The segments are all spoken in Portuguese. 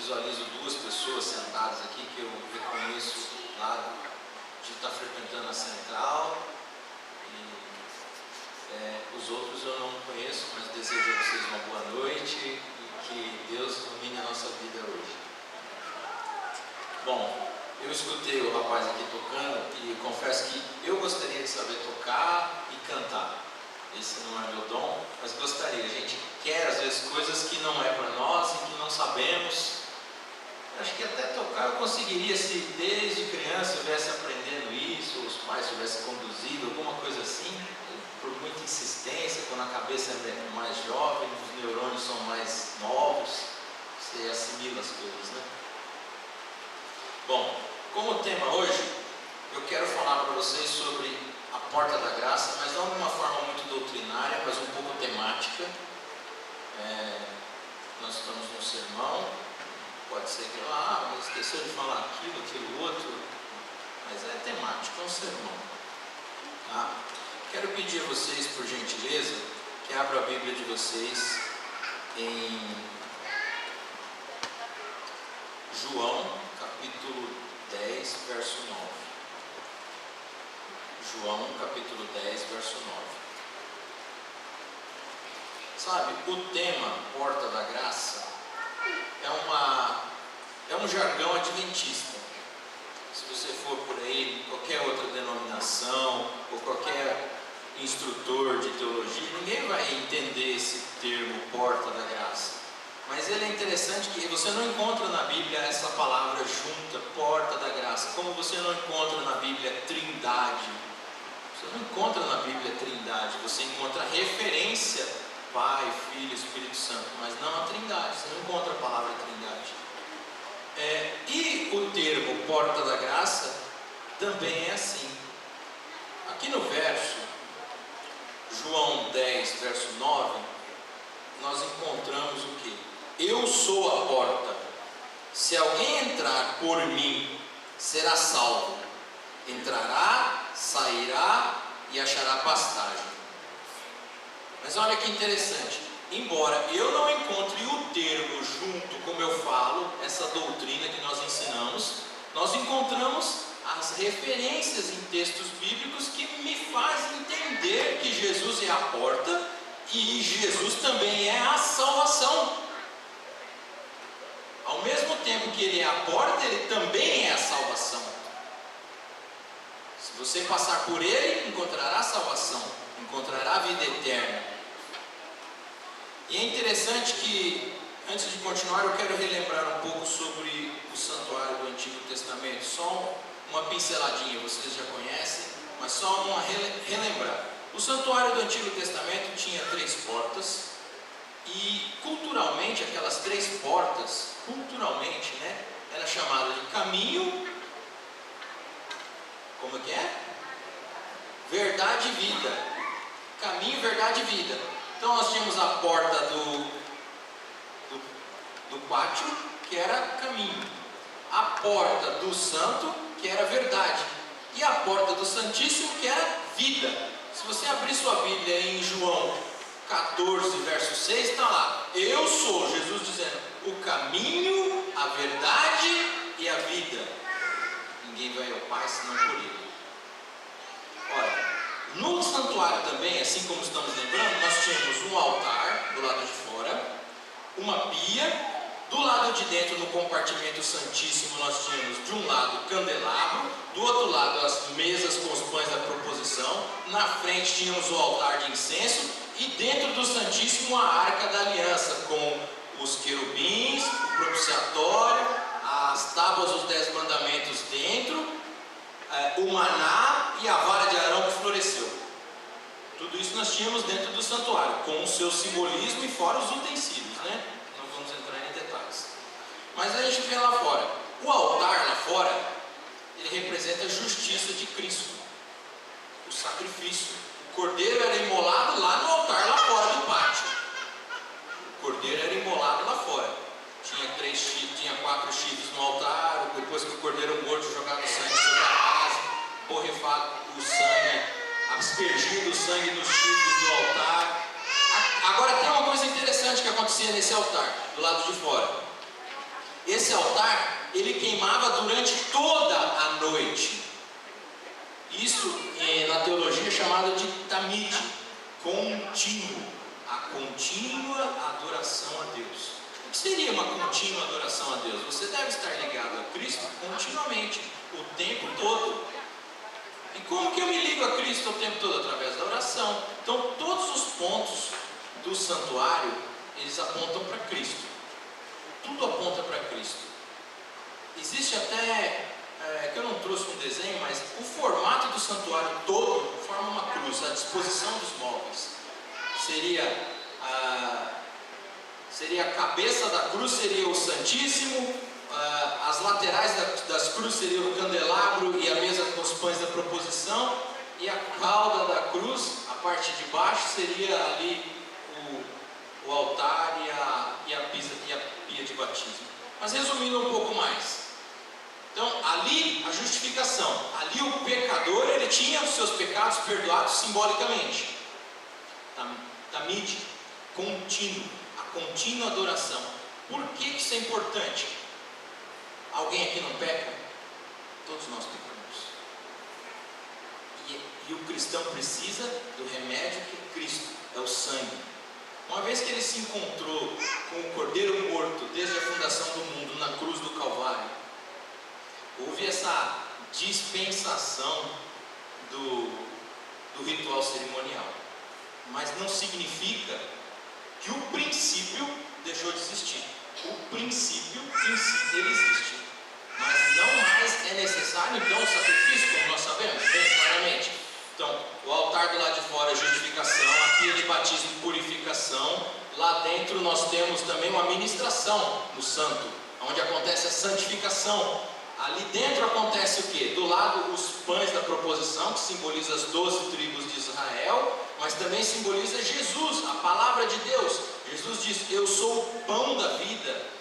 visualizo duas pessoas sentadas aqui que eu reconheço lá de estar frequentando a central, e os outros eu não conheço, mas desejo a vocês uma boa noite e que Deus ilumine a nossa vida hoje. Bom, eu escutei o rapaz aqui tocando e confesso que eu gostaria de saber tocar e cantar. Esse não é meu dom, mas gostaria. A gente quer às vezes coisas que não é para nós e que não sabemos. Acho que até tocar eu conseguiria se desde criança eu estivesse aprendendo isso, ou os pais tivessem conduzido, alguma coisa assim, por muita insistência, quando a cabeça é mais jovem, os neurônios são mais novos, você assimila as coisas, né? Bom, como tema hoje, eu quero falar para vocês sobre a porta da graça, mas não de uma forma muito doutrinária, mas um pouco temática. Nós estamos num sermão, pode ser que mas esqueceu de falar aquilo outro, mas é temático, é um sermão. Tá? Quero pedir a vocês, por gentileza, que abram a Bíblia de vocês em João, capítulo 10, verso 9. João, capítulo 10, verso 9. Sabe, o tema Porta da Graça é um jargão adventista. Se você for por aí, qualquer outra denominação, ou qualquer instrutor de teologia, ninguém vai entender esse termo Porta da Graça. Mas ele é interessante que você não encontra na Bíblia essa palavra junta, Porta da Graça, como você não encontra na Bíblia Trindade. Você não encontra na Bíblia Trindade, você encontra referência Pai, Filho, Espírito Santo, mas não a Trindade, você não encontra a palavra Trindade. E o termo Porta da Graça também é assim. Aqui no verso, João 10, verso 9, nós encontramos o que? Eu sou a porta, se alguém entrar por mim, será salvo, entrará, sairá e achará pastagem. Mas olha que interessante, embora eu não encontre o termo junto, como eu falo, essa doutrina que nós ensinamos, nós encontramos as referências em textos bíblicos que me fazem entender que Jesus é a porta e Jesus também é a salvação. Ao mesmo tempo que ele é a porta, ele também é a salvação. Se você passar por ele, encontrará salvação, encontrará a vida eterna. E é interessante que, antes de continuar, eu quero relembrar um pouco sobre o santuário do Antigo Testamento. Só uma pinceladinha, vocês já conhecem, mas só uma relembrar. O santuário do Antigo Testamento tinha 3 portas, e culturalmente aquelas 3 portas, era chamada de caminho, como que é? Verdade e vida. Caminho, verdade e vida. Então nós tínhamos a porta do pátio, que era caminho, a porta do santo, que era verdade, e a porta do santíssimo, que era vida. Se você abrir sua Bíblia em João 14, verso 6, está lá, eu sou, Jesus dizendo, o caminho, a verdade e a vida. Ninguém vai ao Pai senão por ele. Olha, no santuário também, assim como estamos lembrando, nós tínhamos um altar do lado de fora, uma pia, do lado de dentro, no compartimento santíssimo, nós tínhamos de um lado o candelabro, do outro lado as mesas com os pães da proposição, na frente tínhamos o altar de incenso e dentro do santíssimo a arca da aliança, com os querubins, o propiciatório, as tábuas dos 10 mandamentos dentro, o maná e a vara de Arão que floresceu. Tudo isso nós tínhamos dentro do santuário, com o seu simbolismo e fora os utensílios, né? Não vamos entrar em detalhes. Mas a gente vê lá fora, o altar lá fora, ele representa a justiça de Cristo, o sacrifício. O cordeiro era imolado lá no altar, lá fora do pátio. O cordeiro era imolado lá fora. Tinha 4 chifres no altar, depois que o cordeiro morto jogava o sangue sobre a base, borrifado o sangue, aspergido o sangue nos chifres do altar. Agora tem uma coisa interessante que acontecia nesse altar, do lado de fora. Esse altar, ele queimava durante toda a noite. Isso na teologia é chamado de tamid, contínuo, a contínua adoração a Deus. O que seria uma contínua adoração a Deus? Você deve estar ligado a Cristo continuamente, o tempo todo. E como que eu me ligo a Cristo o tempo todo? Através da oração. Então todos os pontos do santuário, eles apontam para Cristo. Tudo aponta para Cristo. Existe até, que eu não trouxe um desenho, mas o formato do santuário todo forma uma cruz. A disposição dos móveis seria a cabeça da cruz, seria o Santíssimo, as laterais das cruzes seriam o candelabro e a mesa com os pães da proposição, e a cauda da cruz, a parte de baixo, seria ali o altar e a pia de batismo. Mas resumindo um pouco mais, então ali a justificação, ali o pecador, ele tinha os seus pecados perdoados simbolicamente. Tamid, contínuo, a contínua adoração. Por que isso é importante? Alguém aqui não peca? Todos nós pecamos. E o cristão precisa do remédio que é Cristo, é o sangue. Uma vez que ele se encontrou com o Cordeiro morto desde a fundação do mundo na cruz do Calvário, houve essa dispensação do ritual cerimonial. Mas não significa que o princípio deixou de existir. O princípio em si, ele existe. Mas não mais é necessário então o sacrifício, como nós sabemos, bem claramente. Então, o altar do lado de fora é justificação, a pia de batismo purificação. Lá dentro nós temos também uma ministração no santo, onde acontece a santificação. Ali dentro acontece o quê? Do lado os pães da proposição, que simboliza as 12 tribos de Israel, mas também simboliza Jesus, a palavra de Deus. Jesus diz: eu sou o pão da vida.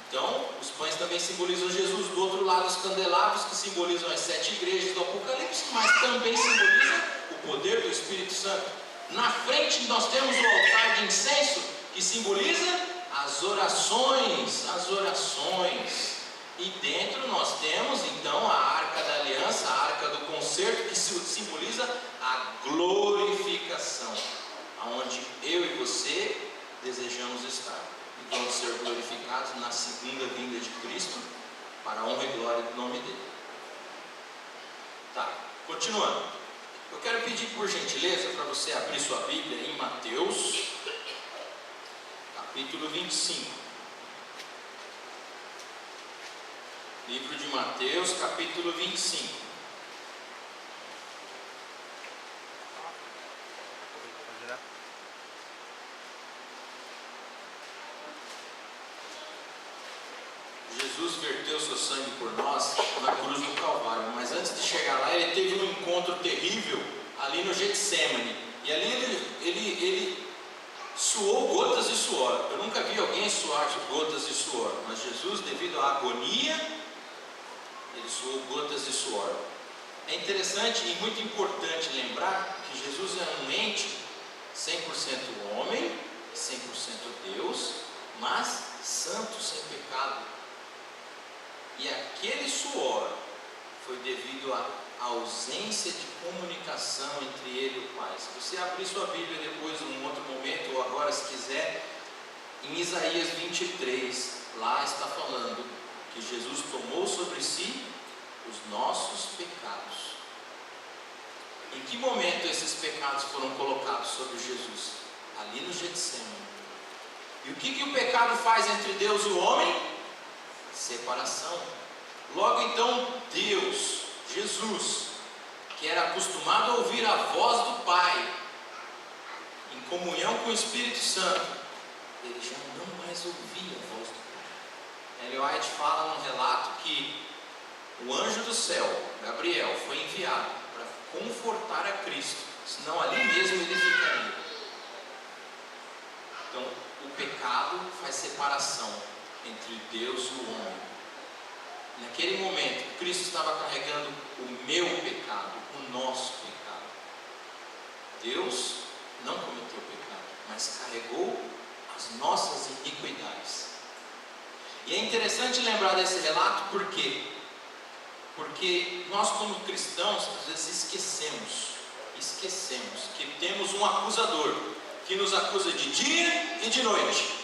Então, os pães também simbolizam Jesus. Do outro lado, os candelabros, que simbolizam as 7 igrejas do Apocalipse, mas também simboliza o poder do Espírito Santo. Na frente, nós temos o altar de incenso, que simboliza as orações. E dentro nós temos, então, a Arca da Aliança, a Arca do Concerto, que simboliza a glorificação, aonde eu e você desejamos estar. E vamos ser glorificados na segunda vinda de Cristo, para a honra e glória do nome dele. Tá, continuando. Eu quero pedir por gentileza para você abrir sua Bíblia em Mateus, capítulo 25. Livro de Mateus, capítulo 25. Jesus verteu seu sangue por nós na cruz do Calvário, mas antes de chegar lá, ele teve um encontro terrível ali no Getsemane. E ali ele suou gotas de suor. Eu nunca vi alguém suar gotas de suor, mas Jesus, devido à agonia, ele suou gotas de suor. É interessante e muito importante lembrar que Jesus é um ente 100% homem, 100% Deus, mas santo, sem pecado. E aquele suor foi devido à ausência de comunicação entre ele e o Pai. Se você abrir sua Bíblia depois, em um outro momento, ou agora se quiser, em Isaías 23, lá está falando que Jesus tomou sobre si os nossos pecados. Em que momento esses pecados foram colocados sobre Jesus? Ali no Getsemane. E o que o pecado faz entre Deus e o homem? Separação. Logo então, Deus, Jesus, que era acostumado a ouvir a voz do Pai, em comunhão com o Espírito Santo, ele já não mais ouvia a voz do Pai. Ellen White fala num relato que o anjo do céu, Gabriel, foi enviado para confortar a Cristo, senão ali mesmo ele ficaria. Então, o pecado faz separação entre Deus e o homem. Naquele momento, Cristo estava carregando o meu pecado, o nosso pecado. Deus não cometeu pecado, mas carregou as nossas iniquidades. E é interessante lembrar desse relato, por quê? Porque nós, como cristãos, às vezes esquecemos que temos um acusador que nos acusa de dia e de noite.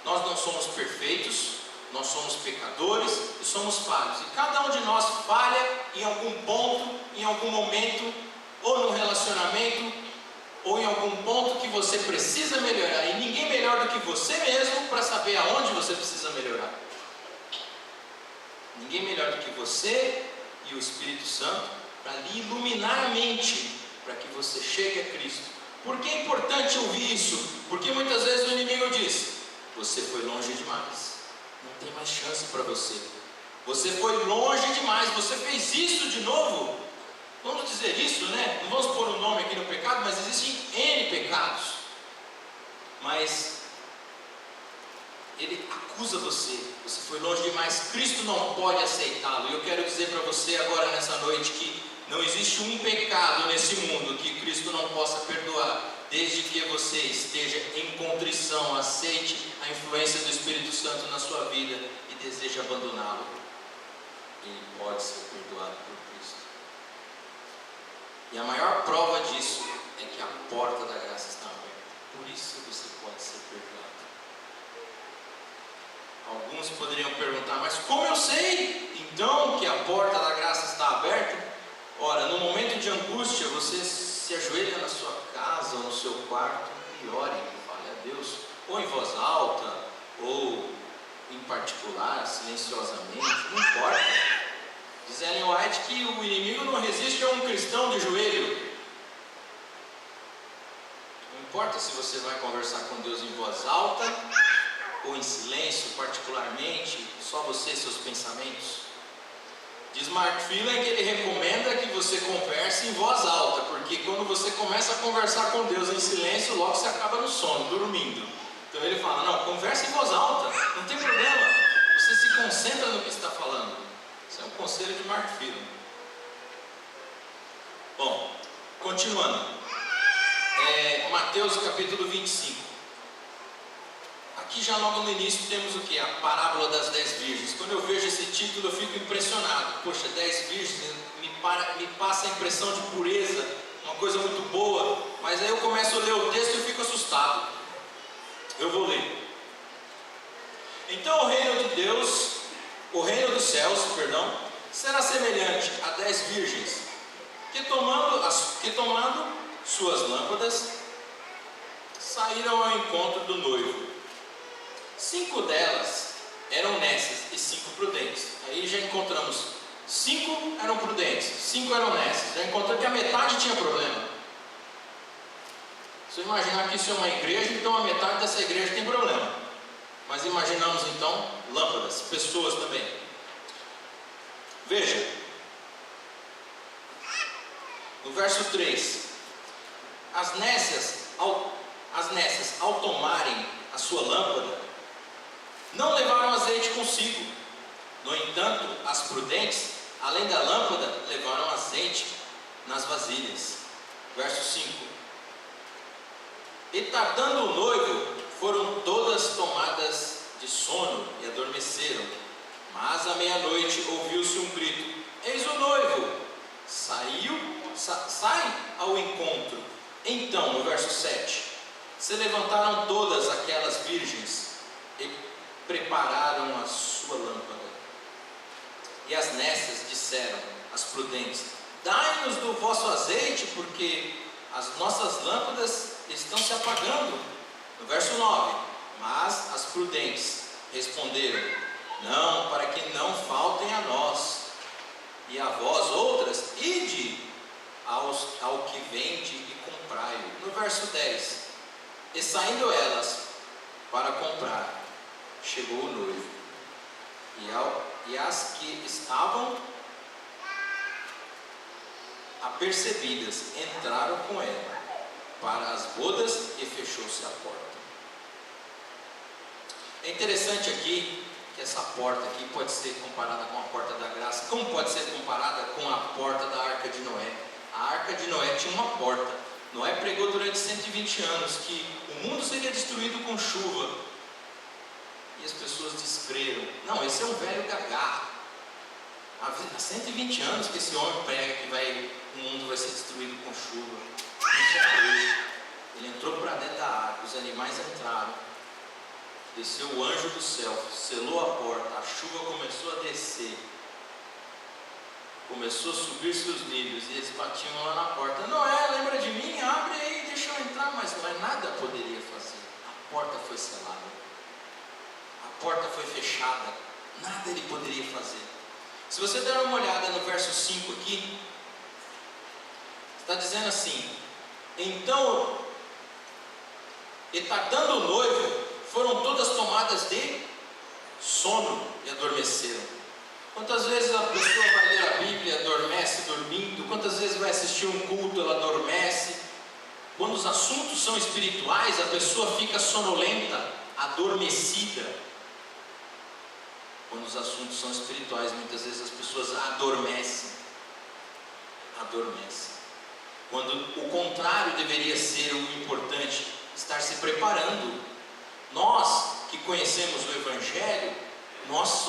Nós não somos perfeitos, nós somos pecadores e somos falhos. E cada um de nós falha em algum ponto, em algum momento, ou no relacionamento, ou em algum ponto que você precisa melhorar. E ninguém melhor do que você mesmo para saber aonde você precisa melhorar. Ninguém melhor do que você e o Espírito Santo para lhe iluminar a mente, para que você chegue a Cristo. Por que é importante ouvir isso? Porque muitas vezes o inimigo diz: você foi longe demais, não tem mais chance para você. Você foi longe demais, você fez isso de novo. Vamos dizer isso, né? Não vamos pôr um nome aqui no pecado, mas existem N pecados. Mas ele acusa você, você foi longe demais, Cristo não pode aceitá-lo. E eu quero dizer para você agora nessa noite que não existe um pecado nesse mundo que Cristo não possa perdoar, desde que você esteja em contrição, aceite a influência do Espírito Santo na sua vida e deseje abandoná-lo. Ele pode ser perdoado por Cristo. E a maior prova disso é que a porta da graça está aberta. Por isso você pode ser perdoado. Alguns poderiam perguntar: mas como eu sei então que a porta da graça está aberta? Ora, no momento de angústia, você se ajoelha na sua casa ou no seu quarto e ore, fale a Deus, ou em voz alta, ou em particular, silenciosamente, não importa. Diz Ellen White que o inimigo não resiste a um cristão de joelho. Não importa se você vai conversar com Deus em voz alta ou em silêncio, particularmente, só você e seus pensamentos. Diz Mark Phelan que ele recomenda que você converse em voz alta, porque quando você começa a conversar com Deus em silêncio, logo você acaba no sono, dormindo. Então ele fala: não, converse em voz alta, não tem problema, você se concentra no que está falando. Isso é um conselho de Mark Phelan. Bom, continuando, Mateus capítulo 25. Aqui já logo no início temos o que? A parábola das 10 virgens. Quando eu vejo esse título eu fico impressionado. Poxa, 10 virgens me passa a impressão de pureza, uma coisa muito boa. Mas aí eu começo a ler o texto e eu fico assustado. Eu vou ler. Então o reino de Deus, o reino dos céus, será semelhante a 10 virgens que tomando suas lâmpadas saíram ao encontro do noivo. 5 delas eram nécias e 5 prudentes. Aí já encontramos 5 eram prudentes, 5 eram nécias. Já encontramos que a metade tinha problema. Se eu imaginar que isso é uma igreja, então a metade dessa igreja tem problema. Mas imaginamos então lâmpadas, pessoas também. Veja, no verso 3: as nécias ao tomarem a sua lâmpada, não levaram azeite consigo. No entanto, as prudentes, além da lâmpada, levaram azeite nas vasilhas. Verso 5: e tardando o noivo, foram todas tomadas de sono e adormeceram. Mas à meia-noite ouviu-se um grito: eis o noivo, sai ao encontro. Então, no verso 7, se levantaram todas aquelas virgens e prepararam a sua lâmpada. E as nécias disseram às prudentes: dai-nos do vosso azeite, porque as nossas lâmpadas estão se apagando. No verso 9, mas as prudentes responderam: não, para que não faltem a nós e a vós outras, ide ao que vende e comprai-o. No verso 10, e saindo elas para comprar, chegou o noivo, e as que estavam apercebidas entraram com ela para as bodas e fechou-se a porta. É interessante aqui que essa porta aqui pode ser comparada com a porta da graça. Como pode ser comparada com a porta da Arca de Noé? A Arca de Noé tinha uma porta. Noé pregou durante 120 anos que o mundo seria destruído com chuva. E as pessoas descreram. Não, esse é um velho gaga. Há 120 anos que esse homem prega que o mundo vai ser destruído com chuva. Ele entrou para dentro da água, os animais entraram. Desceu o anjo do céu, selou a porta, a chuva começou a descer. Começou a subir seus níveis e eles batiam lá na porta. Noé, lembra de mim? Abre aí, deixa eu entrar. Mas nada poderia fazer. A porta foi selada. A porta foi fechada. Nada ele poderia fazer. Se você der uma olhada no verso 5 aqui, está dizendo assim: então, e tardando o noivo, foram todas tomadas de sono e adormeceram. Quantas vezes a pessoa vai ler a Bíblia, adormece dormindo? Quantas vezes vai assistir um culto, ela adormece? Quando os assuntos são espirituais, a pessoa fica sonolenta, adormecida. Quando os assuntos são espirituais, muitas vezes as pessoas adormecem. Quando o contrário deveria ser o importante, estar se preparando. Nós que conhecemos o Evangelho, nós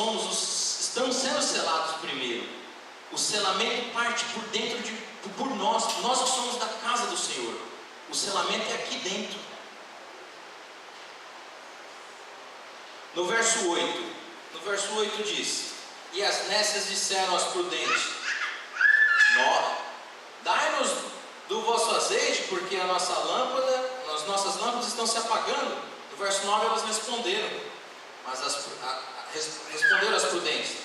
estamos sendo selados primeiro. O selamento parte por dentro por nós que somos da casa do Senhor. O selamento é aqui dentro. No verso 8 diz: e as nécias disseram às prudentes: dai-nos do vosso azeite, porque as nossas lâmpadas estão se apagando. No verso 9 elas responderam, mas responderam as prudentes: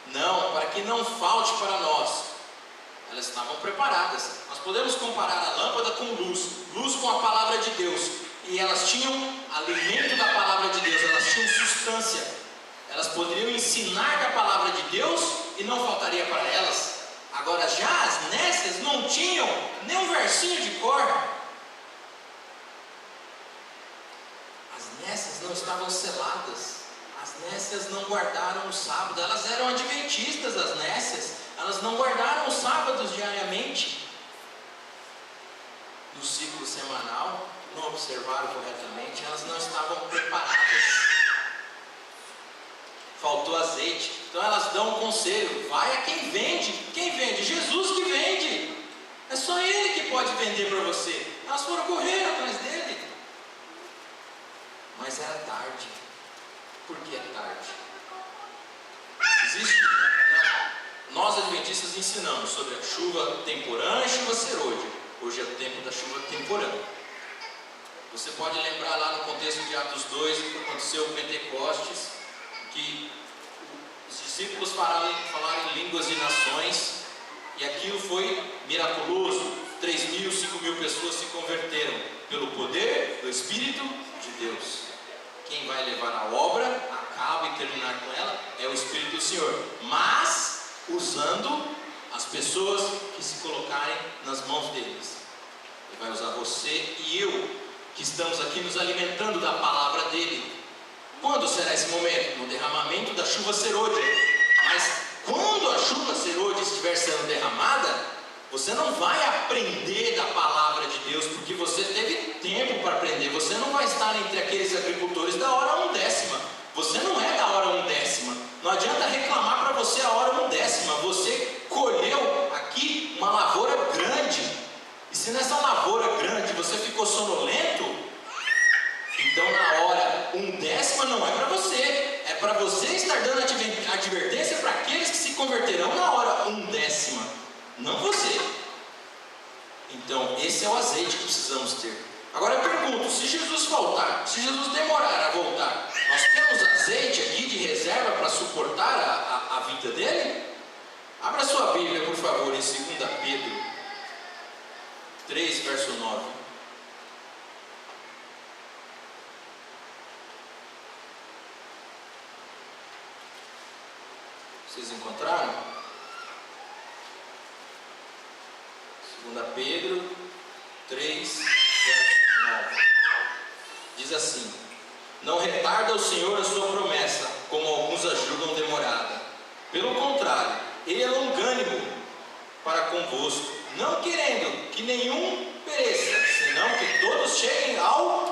não, para que não falte para nós. Elas estavam preparadas. Nós podemos comparar a lâmpada com luz com a palavra de Deus. E elas tinham alimento da palavra de Deus, elas tinham substância. Elas poderiam ensinar da palavra de Deus e não faltaria para elas. Agora já as nécias não tinham nem um versinho de cor. As nécias não estavam seladas. As nécias não guardaram o sábado. Elas eram adventistas, as nécias. Elas não guardaram os sábados diariamente. No ciclo semanal, não observaram corretamente. Elas não estavam preparadas. Faltou azeite. Então elas dão um conselho: vai a quem vende. Quem vende? Jesus que vende. É só Ele que pode vender para você. Elas foram correr atrás dele. Mas era tarde. Por que é tarde? Nós adventistas ensinamos sobre a chuva temporã e chuva serôdia. Hoje é o tempo da chuva temporã. Você pode lembrar lá no contexto de Atos 2, que aconteceu o Pentecostes, que os discípulos falaram em línguas de nações, e aquilo foi miraculoso. 3.000, 5.000 pessoas se converteram pelo poder do Espírito de Deus. Quem vai levar a obra, acaba e terminar com ela, é o Espírito do Senhor, mas usando as pessoas que se colocarem nas mãos deles. Ele vai usar você e eu, que estamos aqui nos alimentando da palavra dele. Quando será esse momento? No derramamento da chuva serôdia. Mas quando a chuva serôdia estiver sendo derramada, você não vai aprender da palavra de Deus, porque você teve tempo para aprender. Você não vai estar entre aqueles agricultores da hora 1/10. Você não é da hora 1/10. Não adianta reclamar para você a hora 1/10. Você colheu aqui uma lavoura grande. E se nessa lavoura grande você ficou sonolento, então na hora 1/10 não é para você. É para você estar dando advertência para aqueles que se converterão na hora 1/10. Não você. Então esse é o azeite que precisamos ter. Agora eu pergunto: se Jesus voltar, se Jesus demorar a voltar, nós temos azeite aqui de reserva para suportar a vida dele? Abra sua Bíblia, por favor, em 2 Pedro 3, verso 9. Vocês encontraram? 2 Pedro 3, verso 9. Diz assim: não retarda o Senhor a sua promessa, como alguns a julgam demorada. Pelo contrário, Ele é longânimo para convosco, não querendo que nenhum pereça, senão que todos cheguem ao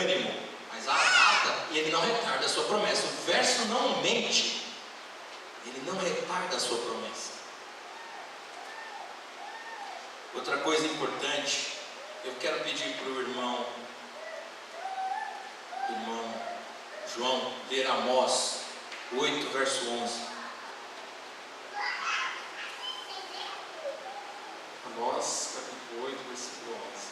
longânimo, mas arrasta e ele não retarda a sua promessa. O verso não mente, ele não retarda a sua promessa. Outra coisa importante, eu quero pedir para o irmão João ler Amós 8, verso 11. Amós, capítulo 8, versículo 11.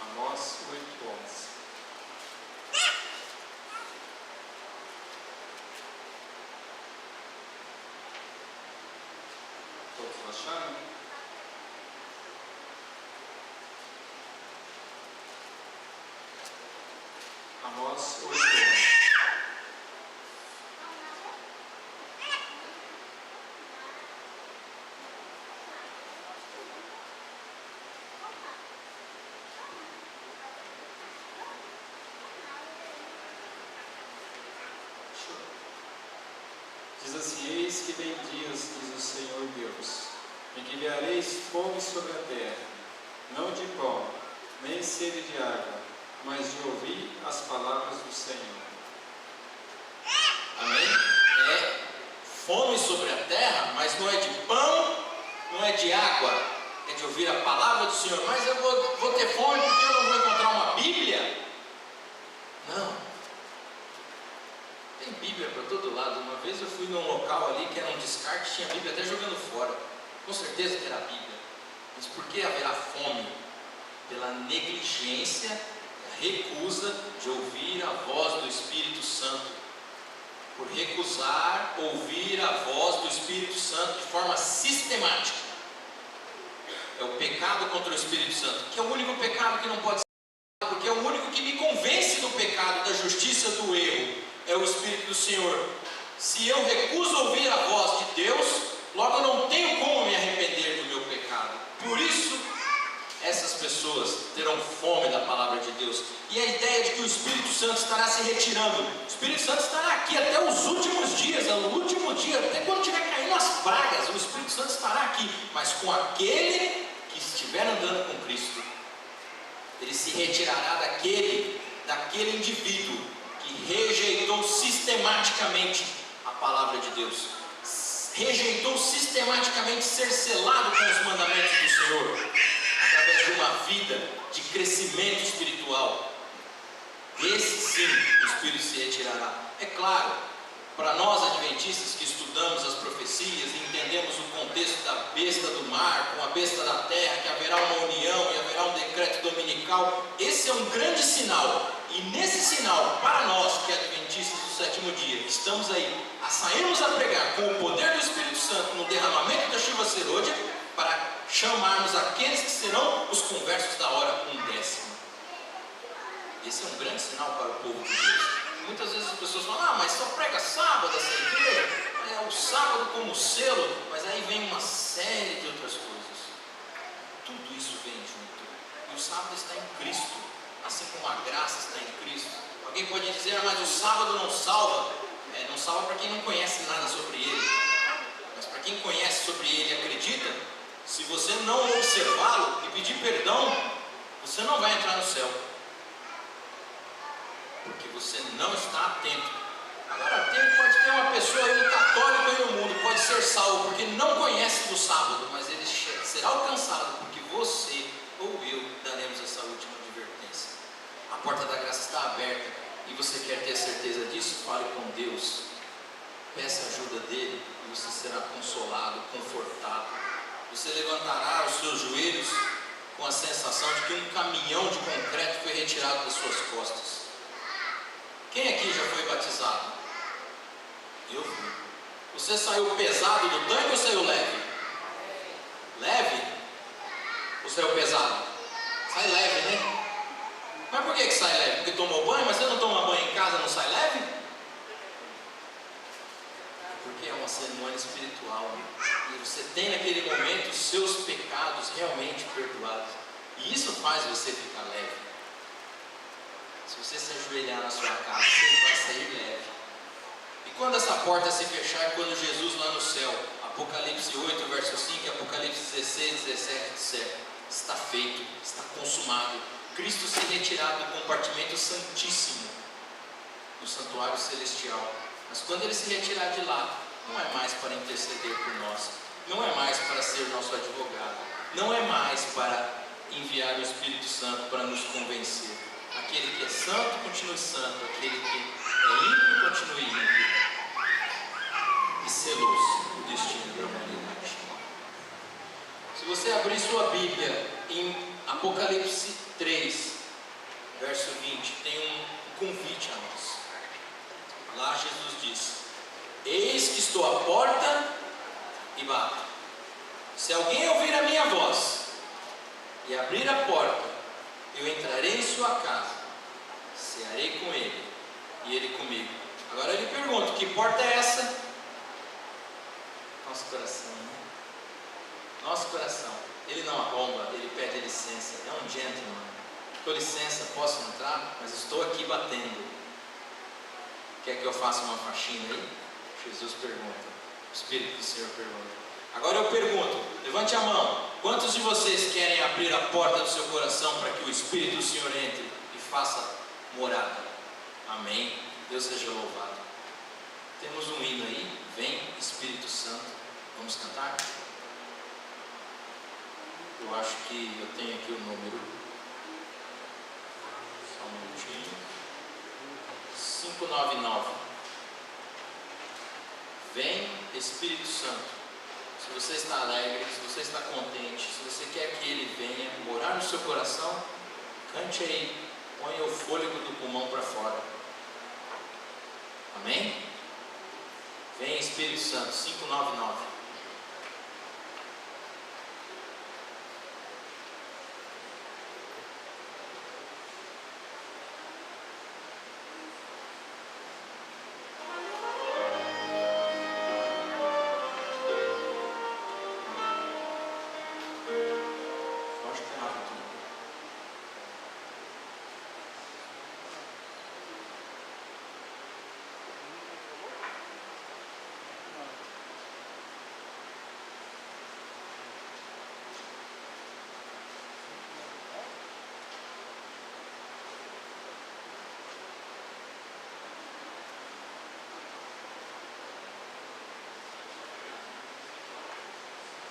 Amós 8, 11. Todos acharam? Amós 8, 11. Diz assim: eis que vem dias, diz o Senhor Deus, em que enviareis fome sobre a terra, não de pão, nem sede de água, mas de ouvir as palavras do Senhor. Amém? É fome sobre a terra, mas não é de pão, não é de água, é de ouvir a palavra do Senhor. Mas eu vou ter fome porque eu não vou encontrar uma Bíblia? Não. Tem Bíblia para todo lado. Uma vez eu fui num local ali que era um descarte, tinha Bíblia até jogando fora. Com certeza que era Bíblia. Mas por que haverá fome? Pela negligência, a recusa de ouvir a voz do Espírito Santo. Por recusar ouvir a voz do Espírito Santo de forma sistemática. É o pecado contra o Espírito Santo, que é o único pecado que não pode ser, porque é o único que me convence do pecado, da justiça, do erro. É o Espírito do Senhor. Se eu recuso ouvir a voz de Deus, logo eu não tenho como me arrepender do meu pecado. Por isso, essas pessoas terão fome da palavra de Deus. E a ideia de que o Espírito Santo estará se retirando. O Espírito Santo estará aqui até os últimos dias, no último dia, até quando estiver caindo as pragas, o Espírito Santo estará aqui. Mas com aquele que estiver andando com Cristo, ele se retirará daquele indivíduo que rejeitou sistematicamente a palavra de Deus, rejeitou sistematicamente ser selado com os mandamentos do Senhor, através de uma vida de crescimento espiritual. Esse sim, o Espírito se retirará. É claro, para nós adventistas que estudamos as profecias e entendemos o contexto da besta do mar com a besta da terra, que haverá uma união e haverá um decreto dominical, esse é um grande sinal. E nesse sinal, para nós que adventistas do sétimo dia, estamos aí a sairmos a pregar com o poder do Espírito Santo no derramamento da chuva serôdia, para chamarmos aqueles que serão os conversos da hora 1/10. Esse é um grande sinal para o povo de Deus. Muitas vezes as pessoas falam: mas só prega sábado essa igreja, é o sábado como selo, mas aí vem uma série de outras coisas. Tudo isso vem junto. E o sábado está em Cristo, assim como a graça está em Cristo. Alguém pode dizer: mas o sábado não salva. Não salva para quem não conhece nada sobre ele. Mas para quem conhece sobre ele e acredita, se você não observá-lo e pedir perdão, você não vai entrar no céu. Porque você não está atento. Agora, pode ter uma pessoa aí católica aí no mundo, pode ser salvo porque não conhece do sábado, mas ele será alcançado porque você ou eu daremos essa última advertência. A porta da graça está aberta e você quer ter certeza disso? Fale com Deus, peça ajuda dele e você será consolado, confortado. Você levantará os seus joelhos com a sensação de que um caminhão de concreto foi retirado das suas costas. Quem aqui já foi batizado? Eu fui. Você saiu pesado do tanque ou saiu leve? Leve? Ou saiu pesado? Sai leve, né? Mas por que sai leve? Porque tomou banho? Mas você não toma banho em casa, não sai leve? porque é uma cerimônia espiritual. E você tem naquele momento os seus pecados realmente perdoados. E isso faz você ficar leve. Se você se ajoelhar na sua casa, você vai sair leve. E quando essa porta se fechar, quando Jesus lá no céu, Apocalipse 8, verso 5, Apocalipse 16, 17, disser: está feito, está consumado. Cristo se retirar do compartimento santíssimo, do santuário celestial. Mas quando Ele se retirar de lá, não é mais para interceder por nós, não é mais para ser nosso advogado, não é mais para enviar o Espírito Santo para nos convencer. Aquele que é santo, continue santo. Aquele que é ímpio, continue ímpio. E selou-se o destino da humanidade. Se você abrir sua Bíblia em Apocalipse 3, verso 20, tem um convite a nós. Lá Jesus diz: eis que estou à porta e bato. Se alguém ouvir a minha voz e abrir a porta, eu entrarei em sua casa, cearei com ele e ele comigo. Agora eu lhe pergunto: que porta é essa? Nosso coração, né? Nosso coração. Ele não arromba, ele pede licença, é um gentleman. Com licença, posso entrar? Mas estou aqui batendo. Quer que eu faça uma faxina aí? Jesus pergunta. O Espírito do Senhor pergunta. Agora eu pergunto, levante a mão. Quantos de vocês querem abrir a porta do seu coração para que o Espírito do Senhor entre e faça morada? Amém. Deus seja louvado. Temos um hino aí. Vem, Espírito Santo. Vamos cantar? Eu acho que eu tenho aqui o número. Só um minutinho. 599. Vem, Espírito Santo. Se você está alegre, se você está contente, se você quer que Ele venha morar no seu coração, cante aí, ponha o fôlego do pulmão para fora. Amém? Vem, Espírito Santo. 599.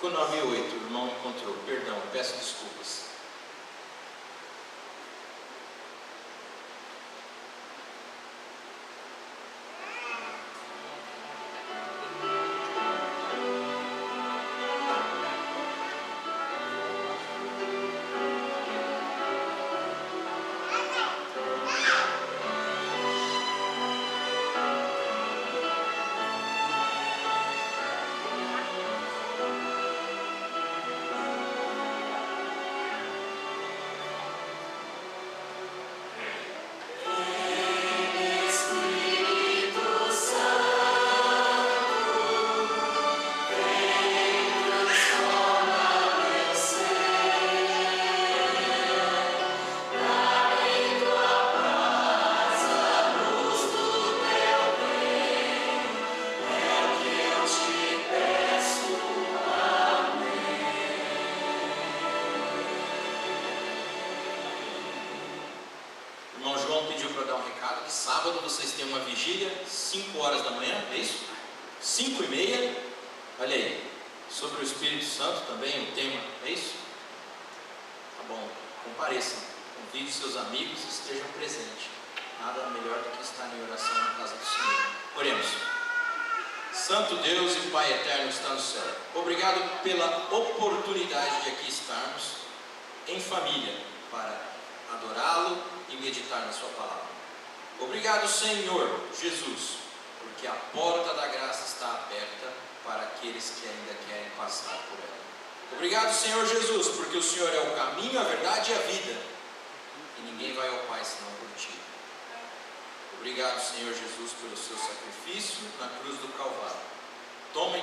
Com 98, o irmão encontrou. Perdão, peço desculpas. Sábado vocês têm uma vigília, 5 horas da manhã, é isso? 5h30, olha aí, sobre o Espírito Santo também, o tema, é isso? Tá bom, compareçam, convide seus amigos e estejam presentes. Nada melhor do que estar em oração na casa do Senhor. Oremos. Santo Deus e Pai eterno que está no céu, obrigado pela oportunidade de aqui estarmos em família para adorá-lo e meditar na sua palavra. Obrigado, Senhor Jesus, porque a porta da graça está aberta para aqueles que ainda querem passar por ela. Obrigado, Senhor Jesus, porque o Senhor é o caminho, a verdade e a vida, e ninguém vai ao Pai senão por Ti. Obrigado, Senhor Jesus, pelo Seu sacrifício na cruz do Calvário.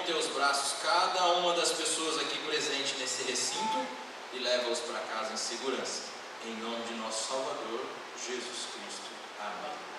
teus braços cada uma das pessoas aqui presentes nesse recinto e leva-os para casa em segurança. Em nome de nosso Salvador, Jesus Cristo. Amém.